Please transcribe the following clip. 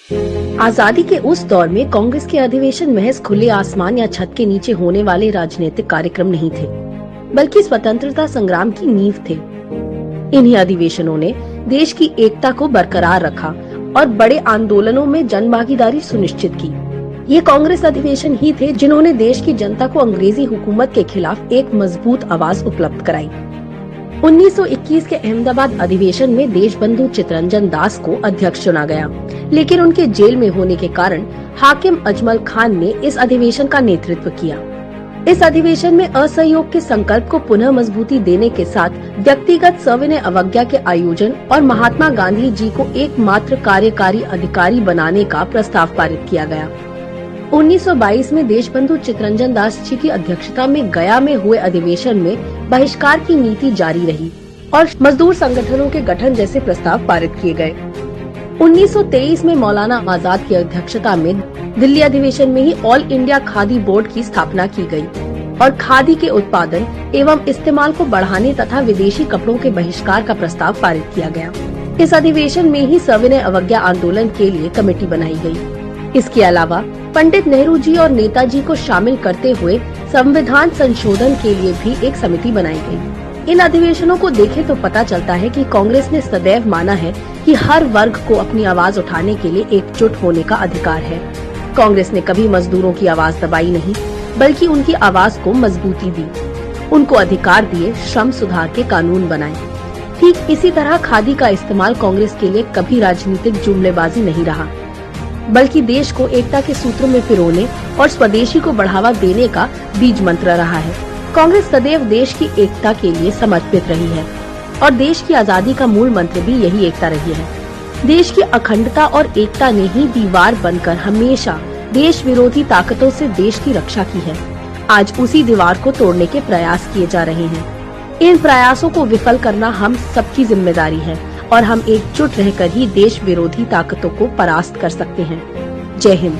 आजादी के उस दौर में कांग्रेस के अधिवेशन महज खुले आसमान या छत के नीचे होने वाले राजनीतिक कार्यक्रम नहीं थे, बल्कि स्वतंत्रता संग्राम की नींव थे। इन्हीं अधिवेशनों ने देश की एकता को बरकरार रखा और बड़े आंदोलनों में जन भागीदारी सुनिश्चित की। ये कांग्रेस अधिवेशन ही थे जिन्होंने देश की जनता को अंग्रेजी हुकूमत के खिलाफ एक मजबूत आवाज उपलब्ध कराई। 1921 के अहमदाबाद अधिवेशन में देशबंधु चित्तरंजन दास को अध्यक्ष चुना गया, लेकिन उनके जेल में होने के कारण हाकिम अजमल खान ने इस अधिवेशन का नेतृत्व किया। इस अधिवेशन में असहयोग के संकल्प को पुनः मजबूती देने के साथ व्यक्तिगत सविनय अवज्ञा के आयोजन और महात्मा गांधी जी को एकमात्र कार्यकारी अधिकारी बनाने का प्रस्ताव पारित किया गया। 1922 में देशबंधु चित्तरंजन दास जी की अध्यक्षता में गया में हुए अधिवेशन में बहिष्कार की नीति जारी रही और मजदूर संगठनों के गठन जैसे प्रस्ताव पारित किए गए। 1923 में मौलाना आजाद की अध्यक्षता में दिल्ली अधिवेशन में ही ऑल इंडिया खादी बोर्ड की स्थापना की गई और खादी के उत्पादन एवं इस्तेमाल को बढ़ाने तथा विदेशी कपड़ों के बहिष्कार का प्रस्ताव पारित किया गया। इस अधिवेशन में ही सविनय अवज्ञा आंदोलन के लिए कमेटी बनाई गई। इसके अलावा पंडित नेहरू जी और नेताजी को शामिल करते हुए संविधान संशोधन के लिए भी एक समिति बनाई गई। इन अधिवेशनों को देखें तो पता चलता है कि कांग्रेस ने सदैव माना है कि हर वर्ग को अपनी आवाज उठाने के लिए एकजुट होने का अधिकार है। कांग्रेस ने कभी मजदूरों की आवाज दबाई नहीं, बल्कि उनकी आवाज को मजबूती दी, उनको अधिकार दिए, श्रम सुधार के कानून बनाए। ठीक इसी तरह खादी का इस्तेमाल कांग्रेस के लिए कभी राजनीतिक जुमलेबाजी नहीं रहा, बल्कि देश को एकता के सूत्र में पिरोने और स्वदेशी को बढ़ावा देने का बीज मंत्र रहा है। कांग्रेस सदैव देश की एकता के लिए समर्पित रही है और देश की आजादी का मूल मंत्र भी यही एकता रही है। देश की अखंडता और एकता ने ही दीवार बनकर हमेशा देश विरोधी ताकतों से देश की रक्षा की है। आज उसी दीवार को तोड़ने के प्रयास किए जा रहे हैं। इन प्रयासों को विफल करना हम सबकी जिम्मेदारी है और हम एकजुट रहकर ही देश विरोधी ताकतों को परास्त कर सकते हैं। जय हिंद।